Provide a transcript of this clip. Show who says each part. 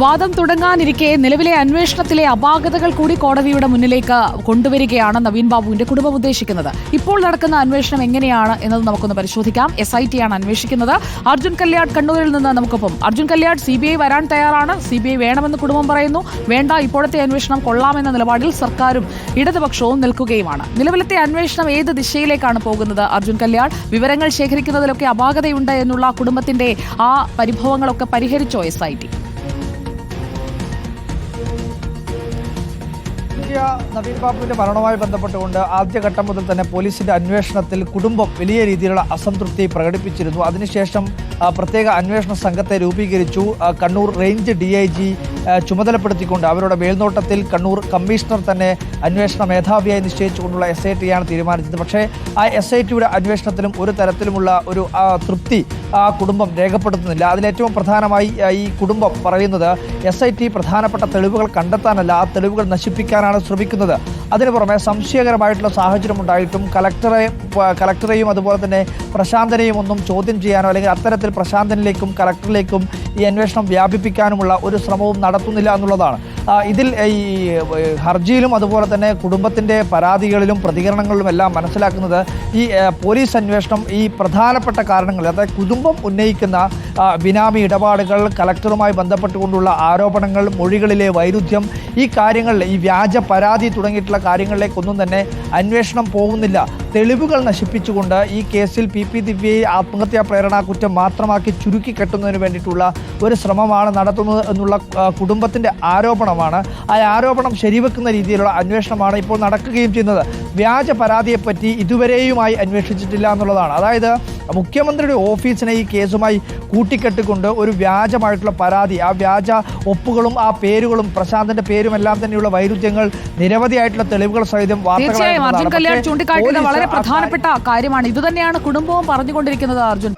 Speaker 1: വാദം തുടങ്ങാനിരിക്കെ നിലവിലെ അന്വേഷണത്തിലെ അപാകതകൾ കൂടി കോടതിയുടെ മുന്നിലേക്ക് കൊണ്ടുവരികയാണ് നവീൻ ബാബുവിന്റെ കുടുംബം ഉദ്ദേശിക്കുന്നത്. ഇപ്പോൾ നടക്കുന്ന അന്വേഷണം എങ്ങനെയാണ് എന്നത് നമുക്കൊന്ന് പരിശോധിക്കാം. SIT ആണ് അന്വേഷിക്കുന്നത്. അർജുൻ കല്യാട് കണ്ണൂരിൽ നിന്ന് നമുക്കൊപ്പം. അർജുൻ കല്യാട്, CBI വരാൻ തയ്യാറാണ്, CBI വേണമെന്ന് കുടുംബം പറയുന്നു. വേണ്ട, ഇപ്പോഴത്തെ അന്വേഷണം കൊള്ളാമെന്ന നിലപാടിൽ സർക്കാരും ഇടതുപക്ഷവും നിൽക്കുകയുമാണ്. നിലവിലത്തെ അന്വേഷണം ഏത് ദിശയിലേക്കാണ് പോകുന്നത്? അർജുൻ കല്യാട്, വിവരങ്ങൾ ശേഖരിക്കുന്നതിലൊക്കെ അപാകതയുണ്ട് എന്നുള്ള കുടുംബത്തിന്റെ ആ പരിഭവങ്ങളൊക്കെ പരിഹരിച്ചോ SIT?
Speaker 2: നവീൻ ബാബുവിന്റെ മരണവുമായി ബന്ധപ്പെട്ടുകൊണ്ട് ആദ്യഘട്ടം മുതൽ തന്നെ പോലീസിന്റെ അന്വേഷണത്തിൽ കുടുംബം വലിയ രീതിയിലുള്ള അസംതൃപ്തി പ്രകടിപ്പിച്ചിരുന്നു. അതിനുശേഷം പ്രത്യേക അന്വേഷണ സംഘത്തെ രൂപീകരിച്ചു. കണ്ണൂർ റേഞ്ച് DIG ചുമതലപ്പെടുത്തിക്കൊണ്ട് അവരുടെ മേൽനോട്ടത്തിൽ കണ്ണൂർ കമ്മീഷണർ തന്നെ അന്വേഷണ മേധാവിയായി നിശ്ചയിച്ചുകൊണ്ടുള്ള SIT ആണ് തീരുമാനിച്ചത്. പക്ഷേ ആ SITയുടെ അന്വേഷണത്തിലും ഒരു തരത്തിലുമുള്ള ഒരു തൃപ്തി ആ കുടുംബം രേഖപ്പെടുത്തുന്നില്ല. അതിലേറ്റവും പ്രധാനമായി ഈ കുടുംബം പറയുന്നത് SIT പ്രധാനപ്പെട്ട തെളിവുകൾ കണ്ടെത്താനല്ല, ആ തെളിവുകൾ നശിപ്പിക്കാനാണ് ശ്രമിക്കുന്നത്. അതിനു പുറമെ സംശയകരമായിട്ടുള്ള സാഹചര്യം ഉണ്ടായിട്ടും കലക്ടറെയും അതുപോലെ തന്നെ പ്രശാന്തനെയും ഒന്നും ചോദ്യം ചെയ്യാനോ അല്ലെങ്കിൽ അത്തരത്തിൽ പ്രശാന്തനിലേക്കും കലക്ടറിലേക്കും ഈ അന്വേഷണം വ്യാപിപ്പിക്കാനുമുള്ള ഒരു ശ്രമവും നടത്തുന്നില്ല എന്നുള്ളതാണ്. ഇതിൽ ഈ ഹർജിയിലും അതുപോലെ തന്നെ കുടുംബത്തിൻ്റെ പരാതികളിലും പ്രതികരണങ്ങളിലും എല്ലാം മനസ്സിലാക്കുന്നത് ഈ പോലീസ് അന്വേഷണം ഈ പ്രധാനപ്പെട്ട കാരണങ്ങൾ, അതായത് കുടുംബം ഉന്നയിക്കുന്ന ബിനാമി ഇടപാടുകൾ, കലക്ടറുമായി ബന്ധപ്പെട്ടുകൊണ്ടുള്ള ആരോപണങ്ങൾ, മൊഴികളിലെ വൈരുദ്ധ്യം, ഈ കാര്യങ്ങളിൽ ഈ വ്യാജ പരാതി തുടങ്ങിയിട്ടുള്ള കാര്യങ്ങളിലേക്കൊന്നും തന്നെ അന്വേഷണം പോകുന്നില്ല. തെളിവുകൾ നശിപ്പിച്ചുകൊണ്ട് ഈ കേസിൽ PP ദിവ്യയെ ആത്മഹത്യാ പ്രേരണാ കുറ്റം മാത്രമാക്കി ചുരുക്കി കെട്ടുന്നതിന് വേണ്ടിയിട്ടുള്ള ഒരു ശ്രമമാണ് നടത്തുന്നത് എന്നുള്ള കുടുംബത്തിൻ്റെ ആരോപണമാണ്. ആ ആരോപണം ശരിവെക്കുന്ന രീതിയിലുള്ള അന്വേഷണമാണ് ഇപ്പോൾ നടക്കുകയും ചെയ്യുന്നത്. വ്യാജ പരാതിയെപ്പറ്റി ഇതുവരെയുമായി അന്വേഷിച്ചിട്ടില്ല എന്നുള്ളതാണ്. അതായത് മുഖ്യമന്ത്രിയുടെ ഓഫീസിനെ ഈ കേസുമായി കൂട്ടിക്കെട്ടിക്കൊണ്ട് ഒരു വ്യാജമായിട്ടുള്ള പരാതി, ആ വ്യാജ ഒപ്പുകളും ആ പേരുകളും പ്രശാന്തന്റെ പേരും എല്ലാം തന്നെയുള്ള വൈരുദ്ധ്യങ്ങൾ, നിരവധിയായിട്ടുള്ള തെളിവുകൾ സഹിതം
Speaker 1: തീർച്ചയായും അർജുൻ കല്യാട് ചൂണ്ടിക്കാട്ടിയത് വളരെ പ്രധാനപ്പെട്ട കാര്യമാണ്. ഇതുതന്നെയാണ് കുടുംബവും പറഞ്ഞുകൊണ്ടിരിക്കുന്നത്. അർജുൻ